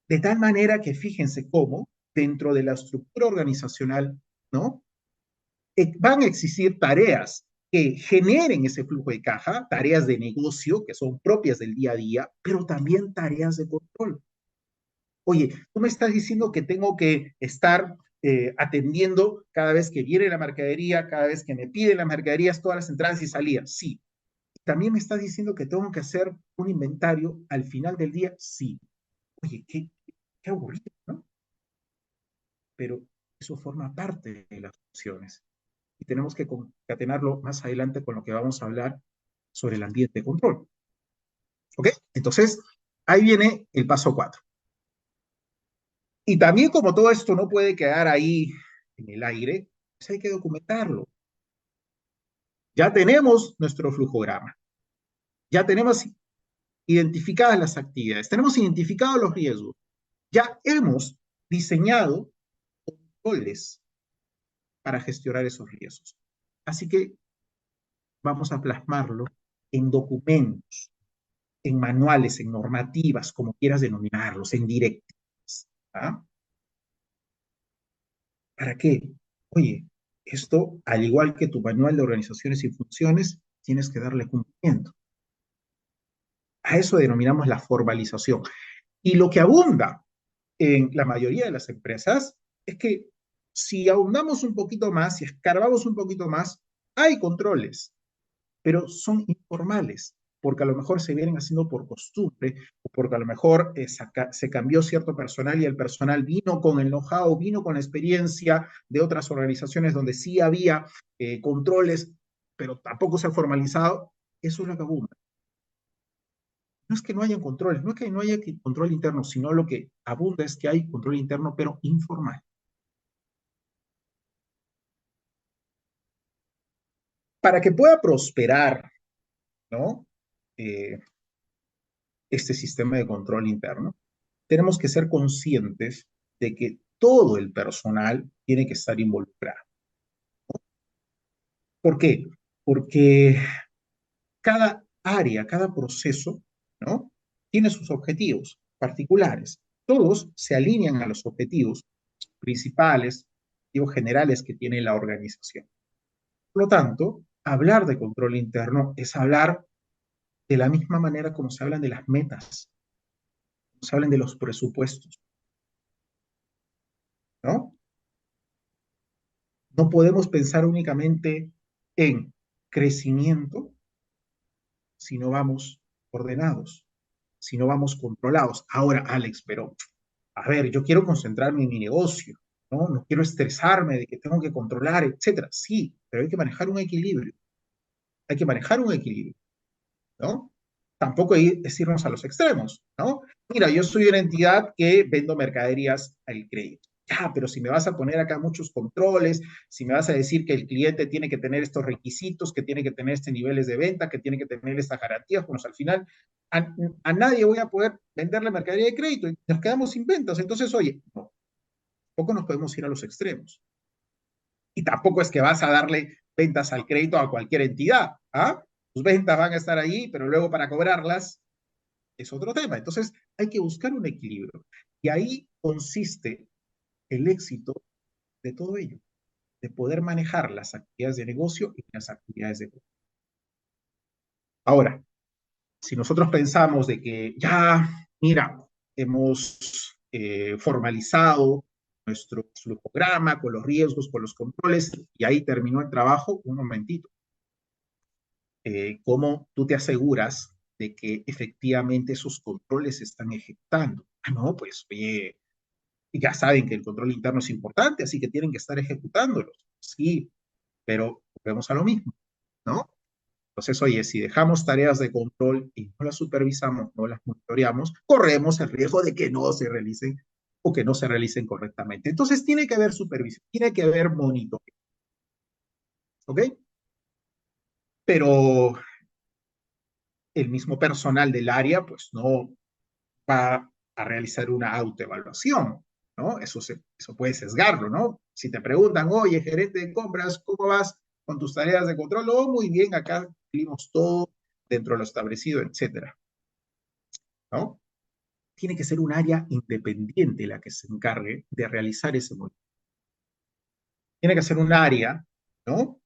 De tal manera que fíjense cómo dentro de la estructura organizacional, ¿no? Van a existir tareas que generen ese flujo de caja, tareas de negocio que son propias del día a día, pero también tareas de control. Oye, tú me estás diciendo que tengo que estar atendiendo cada vez que viene la mercadería, cada vez que me piden las mercaderías, todas las entradas y salidas. Sí. También me estás diciendo que tengo que hacer un inventario al final del día. Sí. Oye, qué aburrido, ¿no? Pero eso forma parte de las funciones. y tenemos que concatenarlo más adelante con lo que vamos a hablar sobre el ambiente de control. ¿Ok? Entonces, ahí viene el paso 4. Y también como todo esto no puede quedar ahí en el aire, pues hay que documentarlo. Ya tenemos nuestro flujograma, ya tenemos identificadas las actividades, tenemos identificados los riesgos, ya hemos diseñado controles para gestionar esos riesgos. Así que vamos a plasmarlo en documentos, en manuales, en normativas, como quieras denominarlos, en directivas. ¿Ah? ¿Para qué? Oye, esto, al igual que tu manual de organizaciones y funciones, tienes que darle cumplimiento. A eso denominamos la formalización. Y lo que abunda en la mayoría de las empresas es que si ahondamos un poquito más, si escarbamos un poquito más, hay controles, pero son informales, porque a lo mejor se vienen haciendo por costumbre, o porque a lo mejor se cambió cierto personal y el personal vino con el know-how, vino con la experiencia de otras organizaciones donde sí había controles, pero tampoco se ha formalizado. Eso es lo que abunda. No es que no haya controles, no es que no haya control interno, sino lo que abunda es que hay control interno, pero informal. Para que pueda prosperar, ¿no? Eh, este sistema de control interno, tenemos que ser conscientes de que todo el personal tiene que estar involucrado. ¿Por qué? Porque cada área, cada proceso, ¿no? Tiene sus objetivos particulares. Todos se alinean a los objetivos principales, objetivos generales que tiene la organización. Por lo tanto, hablar de control interno es hablar de la misma manera como se hablan de las metas, como se hablan de los presupuestos, ¿no? No podemos pensar únicamente en crecimiento si no vamos ordenados, si no vamos controlados. Ahora, Alex, pero a ver, yo quiero concentrarme en mi negocio, ¿no? No quiero estresarme de que tengo que controlar, etcétera. Sí, pero hay que manejar un equilibrio. Hay que manejar un equilibrio, ¿no? Tampoco es irnos a los extremos, ¿no? Mira, yo soy una entidad que vendo mercaderías al crédito. Ya, pero si me vas a poner acá muchos controles, si me vas a decir que el cliente tiene que tener estos requisitos, que tiene que tener estos niveles de venta, que tiene que tener estas garantías, pues al final a nadie voy a poder venderle mercadería de crédito y nos quedamos sin ventas. Entonces, oye, no, tampoco nos podemos ir a los extremos. Y tampoco es que vas a darle ventas al crédito a cualquier entidad. ¿Ah? Tus ventas van a estar ahí, pero luego para cobrarlas es otro tema. Entonces hay que buscar un equilibrio. Y ahí consiste el éxito de todo ello, de poder manejar las actividades de negocio y las actividades de negocio. Ahora, si nosotros pensamos de que ya, mira, hemos formalizado nuestro programa con los riesgos, con los controles, y ahí terminó el trabajo, un momentito. ¿Cómo tú te aseguras de que efectivamente esos controles se están ejecutando? Ah, no, pues, oye, ya saben que el control interno es importante, así que tienen que estar ejecutándolos. Sí, pero volvemos a lo mismo, ¿no? Entonces, oye, si dejamos tareas de control y no las supervisamos, no las monitoreamos, corremos el riesgo de que no se realicen o que no se realicen correctamente. Entonces, tiene que haber supervisión, tiene que haber monitoreo, ¿ok? Pero el mismo personal del área, pues no va a realizar una autoevaluación, ¿no? Eso puede sesgarlo, ¿no? Si te preguntan, oye, gerente de compras, ¿cómo vas con tus tareas de control? Oh, muy bien, acá cumplimos todo dentro de lo establecido, etcétera, ¿no? Tiene que ser un área independiente la que se encargue de realizar ese monitoreo. Tiene que ser un área, ¿no?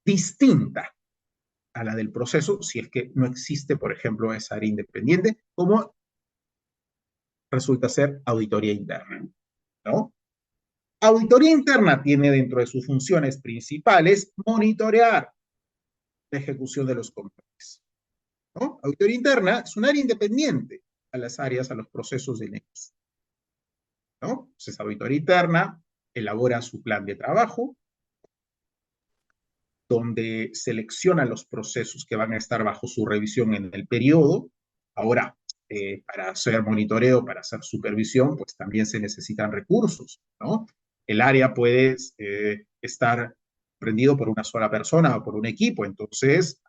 distinta a la del proceso, si es que no existe, por ejemplo, esa área independiente, como resulta ser auditoría interna, ¿no? Auditoría interna tiene dentro de sus funciones principales monitorear la ejecución de los controles, ¿no? Auditoría interna es un área independiente a las áreas, a los procesos de negocio, ¿no? Entonces, auditoría interna elabora su plan de trabajo, donde selecciona los procesos que van a estar bajo su revisión en el periodo. Ahora, para hacer monitoreo, para hacer supervisión, pues también se necesitan recursos, ¿no? El área puede estar prendido por una sola persona o por un equipo, entonces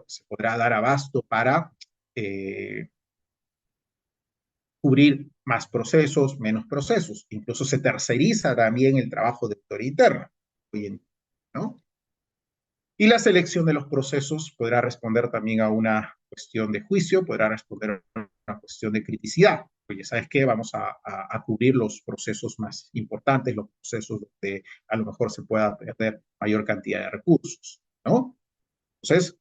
se podrá dar abasto para cubrir más procesos, menos procesos. Incluso se terceriza también el trabajo de auditoría interna, ¿no? Y la selección de los procesos podrá responder también a una cuestión de juicio, podrá responder a una cuestión de criticidad. Oye, ¿sabes qué? Vamos a cubrir los procesos más importantes, los procesos donde a lo mejor se pueda perder mayor cantidad de recursos, ¿no? Entonces,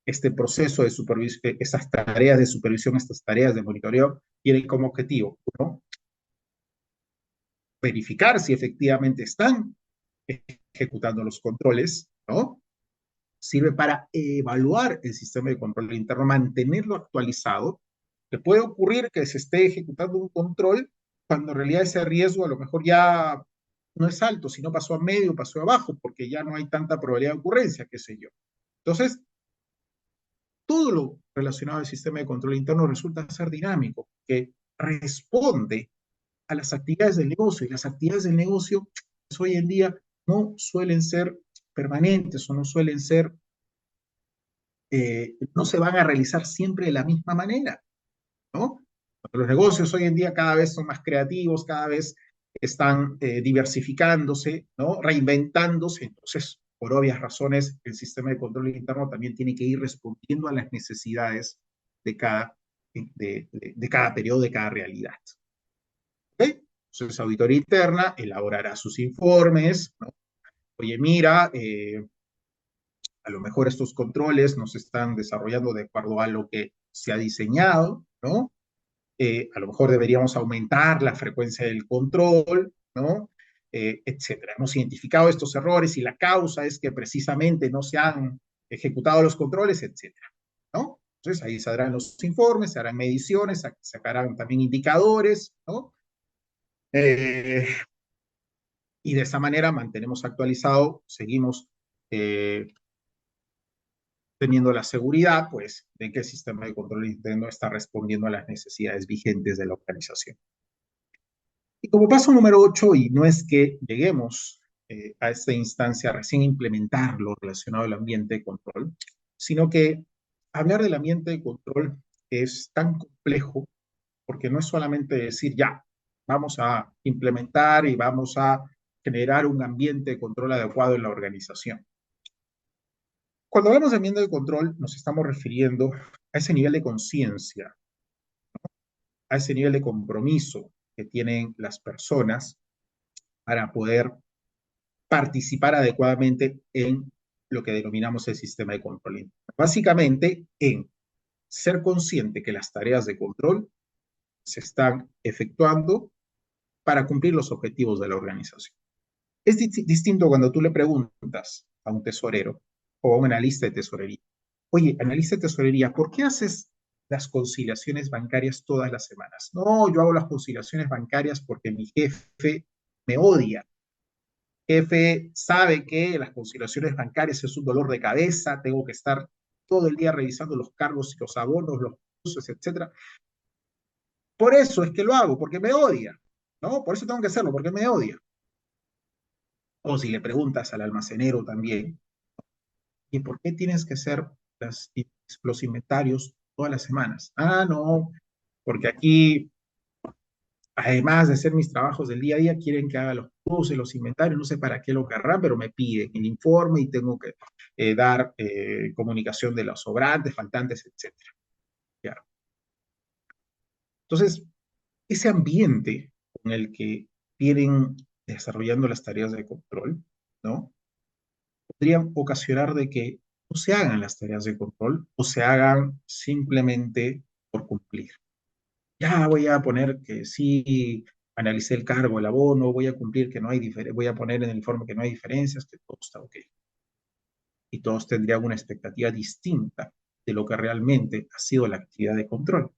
este proceso de supervisión, estas tareas de supervisión, estas tareas de monitoreo, tienen como objetivo, ¿no? Verificar si efectivamente están ejecutando los controles, ¿no? Sirve para evaluar el sistema de control interno, mantenerlo actualizado. Que puede ocurrir que se esté ejecutando un control cuando en realidad ese riesgo a lo mejor ya no es alto, sino pasó a medio, pasó a bajo, porque ya no hay tanta probabilidad de ocurrencia, qué sé yo. Entonces, todo lo relacionado al sistema de control interno resulta ser dinámico, que responde a las actividades del negocio, y las actividades del negocio pues, hoy en día no suelen ser permanentes o no suelen ser no se van a realizar siempre de la misma manera, ¿no? Los negocios hoy en día cada vez son más creativos, cada vez están diversificándose, ¿no? Reinventándose, entonces, por obvias razones, el sistema de control interno también tiene que ir respondiendo a las necesidades de cada periodo, de cada realidad. ¿Okay? Entonces, auditoría interna elaborará sus informes, ¿no? Oye, mira, a lo mejor estos controles no se están desarrollando de acuerdo a lo que se ha diseñado, ¿no? A lo mejor deberíamos aumentar la frecuencia del control, ¿no? Etcétera. Hemos identificado estos errores y la causa es que precisamente no se han ejecutado los controles, etcétera, ¿no? Entonces ahí saldrán los informes, se harán mediciones, sacarán también indicadores, ¿no? Y de esa manera mantenemos actualizado, seguimos teniendo la seguridad, pues, de que el sistema de control interno está respondiendo a las necesidades vigentes de la organización. Y como paso número 8, y no es que lleguemos a esta instancia recién implementar lo relacionado al ambiente de control, sino que hablar del ambiente de control es tan complejo porque no es solamente decir, ya, vamos a implementar y vamos a generar un ambiente de control adecuado en la organización. Cuando hablamos de ambiente de control, nos estamos refiriendo a ese nivel de conciencia, a ese nivel de compromiso que tienen las personas para poder participar adecuadamente en lo que denominamos el sistema de control. Básicamente, en ser consciente que las tareas de control se están efectuando para cumplir los objetivos de la organización. Es distinto cuando tú le preguntas a un tesorero o a un analista de tesorería, oye, analista de tesorería, ¿por qué haces las conciliaciones bancarias todas las semanas? No, yo hago las conciliaciones bancarias porque mi jefe me odia. Jefe sabe que las conciliaciones bancarias es un dolor de cabeza, tengo que estar todo el día revisando los cargos y los abonos, los cursos, etcétera. Por eso es que lo hago, porque me odia, ¿no? Por eso tengo que hacerlo, porque me odia. O si le preguntas al almacenero también, ¿y por qué tienes que hacer los inventarios todas las semanas? Ah, no, porque aquí, además de hacer mis trabajos del día a día, quieren que haga los cruces, los inventarios, no sé para qué lo querrán, pero me piden el informe y tengo que dar comunicación de los sobrantes, faltantes, etcétera. Claro. Entonces, ese ambiente con el que vienen desarrollando las tareas de control, ¿no? Podrían ocasionar de que no se hagan las tareas de control o se hagan simplemente por cumplir. Ya voy a poner que sí, analicé el cargo, el abono, voy a cumplir que no hay diferencia, voy a poner en el informe que no hay diferencias, que todo está ok. Y todos tendrían una expectativa distinta de lo que realmente ha sido la actividad de control.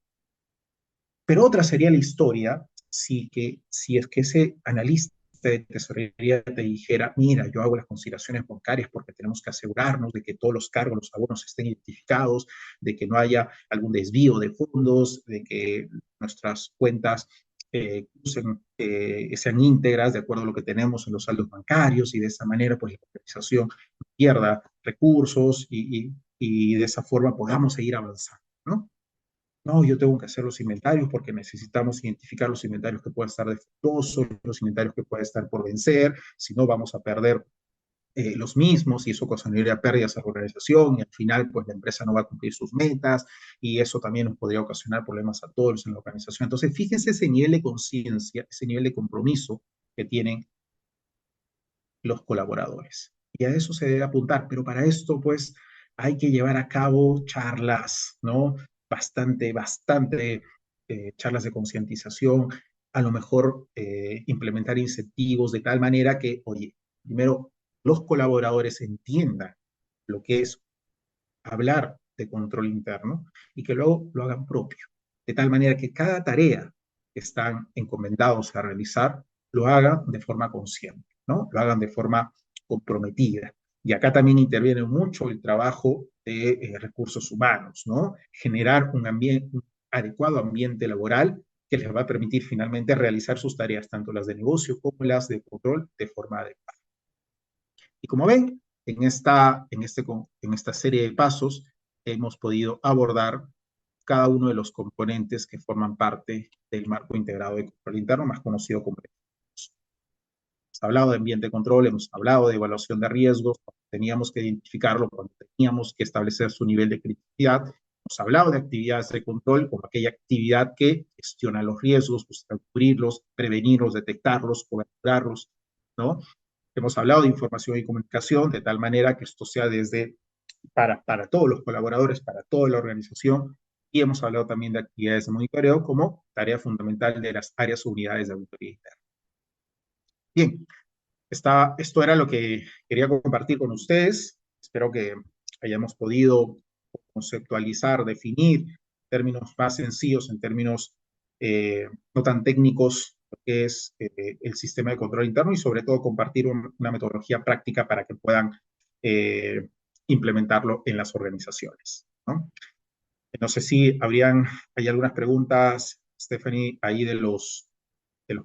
Pero otra sería la historia si es que ese analista de tesorería te dijera, mira, yo hago las conciliaciones bancarias porque tenemos que asegurarnos de que todos los cargos, los abonos estén identificados, de que no haya algún desvío de fondos, de que nuestras cuentas sean íntegras de acuerdo a lo que tenemos en los saldos bancarios y de esa manera pues la organización no pierda recursos y de esa forma podamos seguir avanzando, ¿no? No, yo tengo que hacer los inventarios porque necesitamos identificar los inventarios que puedan estar defectuosos, los inventarios que puedan estar por vencer, si no vamos a perder los mismos y eso ocasionaría pérdidas a la organización y al final pues la empresa no va a cumplir sus metas y eso también nos podría ocasionar problemas a todos en la organización. Entonces fíjense ese nivel de conciencia, ese nivel de compromiso que tienen los colaboradores. Y a eso se debe apuntar, pero para esto pues hay que llevar a cabo charlas, ¿no? Bastante charlas de concientización, a lo mejor implementar incentivos de tal manera que, oye, primero los colaboradores entiendan lo que es hablar de control interno y que luego lo hagan propio, de tal manera que cada tarea que están encomendados a realizar lo hagan de forma consciente, ¿no? Lo hagan de forma comprometida. Y acá también interviene mucho el trabajo de recursos humanos, ¿no? Generar un adecuado ambiente laboral que les va a permitir finalmente realizar sus tareas, tanto las de negocio como las de control, de forma adecuada. Y como ven, en esta serie de pasos hemos podido abordar cada uno de los componentes que forman parte del marco integrado de control interno, más conocido como hemos hablado de ambiente de control, hemos hablado de evaluación de riesgos, cuando teníamos que identificarlo, cuando teníamos que establecer su nivel de criticidad, hemos hablado de actividades de control como aquella actividad que gestiona los riesgos, busca cubrirlos, prevenirlos, detectarlos, coberturarlos, ¿no? Hemos hablado de información y comunicación de tal manera que esto sea para todos los colaboradores, para toda la organización, y hemos hablado también de actividades de monitoreo como tarea fundamental de las áreas o unidades de auditoría interna. Bien, esto era lo que quería compartir con ustedes. Espero que hayamos podido conceptualizar, definir términos más sencillos, en términos no tan técnicos, lo que es el sistema de control interno y sobre todo compartir una metodología práctica para que puedan eh, implementarlo en las organizaciones, ¿no? No sé si hay algunas preguntas, Stephanie, ahí de los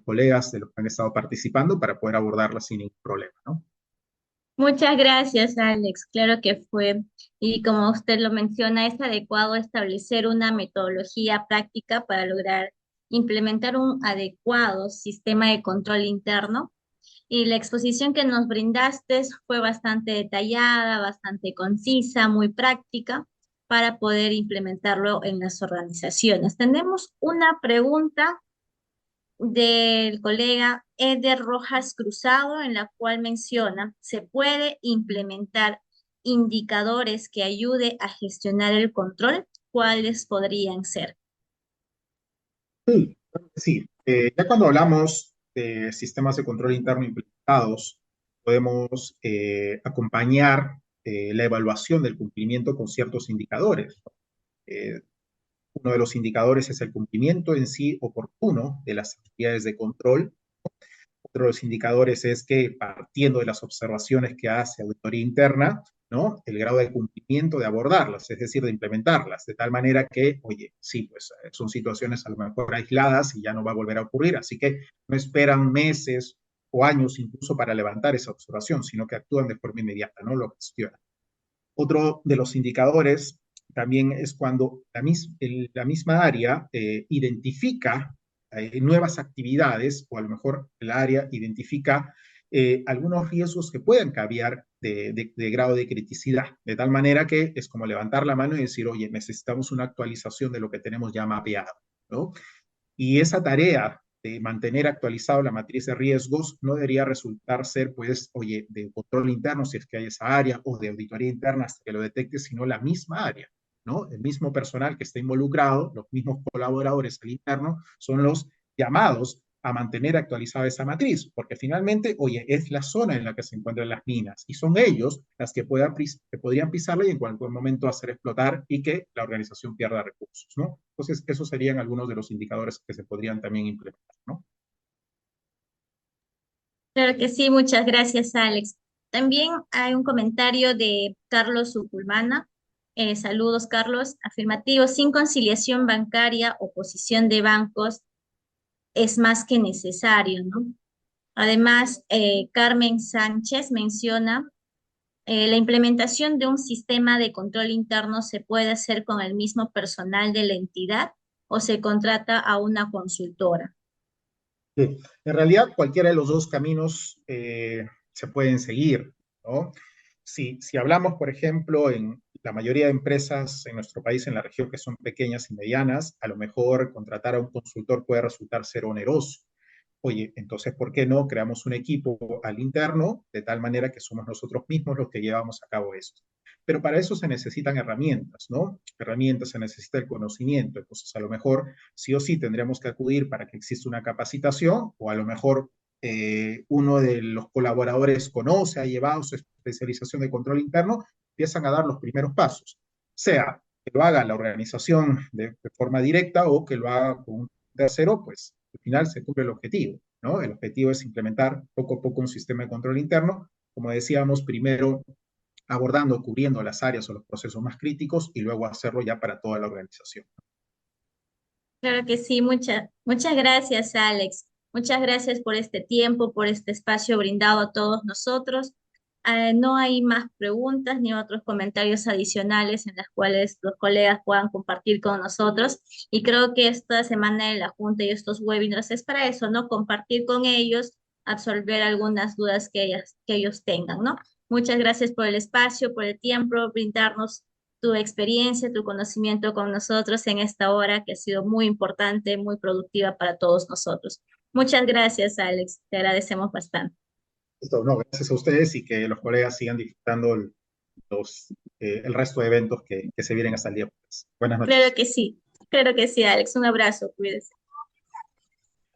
colegas, de los que han estado participando, para poder abordarlas sin ningún problema, ¿no? Muchas gracias, Alex. Claro que fue, y como usted lo menciona, es adecuado establecer una metodología práctica para lograr implementar un adecuado sistema de control interno. Y la exposición que nos brindaste fue bastante detallada, bastante concisa, muy práctica para poder implementarlo en las organizaciones. Tenemos una pregunta del colega Eder Rojas Cruzado, en la cual menciona, ¿se puede implementar indicadores que ayude a gestionar el control? ¿Cuáles podrían ser? Sí, claro que sí. Ya cuando hablamos de sistemas de control interno implementados, podemos acompañar la evaluación del cumplimiento con ciertos indicadores. Eh, Uno de los indicadores es el cumplimiento en sí oportuno de las actividades de control. Otro de los indicadores es que, partiendo de las observaciones que hace auditoría interna, ¿no? El grado de cumplimiento de abordarlas, es decir, de implementarlas, de tal manera que, oye, sí, pues son situaciones a lo mejor aisladas y ya no va a volver a ocurrir, así que no esperan meses o años incluso para levantar esa observación, sino que actúan de forma inmediata, ¿no? Lo gestionan. Otro de los indicadores también es cuando la misma área identifica nuevas actividades o a lo mejor el área identifica algunos riesgos que pueden cambiar de grado de criticidad, de tal manera que es como levantar la mano y decir, oye, necesitamos una actualización de lo que tenemos ya mapeado, ¿no? Y esa tarea de mantener actualizado la matriz de riesgos no debería resultar ser, pues, oye, de control interno si es que hay esa área o de auditoría interna hasta que lo detecte, sino la misma área, ¿no? El mismo personal que está involucrado, los mismos colaboradores al interno, son los llamados a mantener actualizada esa matriz, porque finalmente, oye, es la zona en la que se encuentran las minas y son ellos las que podrían pisarla y en cualquier momento hacer explotar y que la organización pierda recursos, ¿no? Entonces, esos serían algunos de los indicadores que se podrían también implementar, ¿no? Claro que sí, muchas gracias, Alex. También hay un comentario de Carlos Suculmana. Saludos, Carlos. Afirmativo, sin conciliación bancaria, oposición de bancos es más que necesario, ¿no? Además, Carmen Sánchez menciona, la implementación de un sistema de control interno se puede hacer con el mismo personal de la entidad o se contrata a una consultora. Sí. En realidad, cualquiera de los dos caminos se pueden seguir, ¿no? Si hablamos, por ejemplo, en la mayoría de empresas en nuestro país, en la región, que son pequeñas y medianas, a lo mejor contratar a un consultor puede resultar ser oneroso. Oye, entonces, ¿por qué no creamos un equipo al interno de tal manera que somos nosotros mismos los que llevamos a cabo esto? Pero para eso se necesitan herramientas, ¿no? Herramientas, se necesita el conocimiento. Entonces, a lo mejor sí o sí tendríamos que acudir para que exista una capacitación, o a lo mejor uno de los colaboradores conoce, ha llevado su especialización de control interno, empiezan a dar los primeros pasos, sea que lo haga la organización de forma directa o que lo haga con un tercero, pues al final se cumple el objetivo, ¿no? El objetivo es implementar poco a poco un sistema de control interno, como decíamos, primero abordando, cubriendo las áreas o los procesos más críticos y luego hacerlo ya para toda la organización. Claro que sí, muchas gracias, Alex. Muchas gracias por este tiempo, por este espacio brindado a todos nosotros. No hay más preguntas ni otros comentarios adicionales en las cuales los colegas puedan compartir con nosotros. Y creo que esta semana de la Junta y estos webinars es para eso, ¿no? Compartir con ellos, absolver algunas dudas que ellos tengan, ¿no? Muchas gracias por el espacio, por el tiempo, brindarnos tu experiencia, tu conocimiento con nosotros en esta hora que ha sido muy importante, muy productiva para todos nosotros. Muchas gracias, Alex. Te agradecemos bastante. Esto, no, gracias a ustedes y que los colegas sigan disfrutando el resto de eventos que se vienen hasta el día jueves. Buenas noches. Claro que sí, Alex. Un abrazo, cuídese.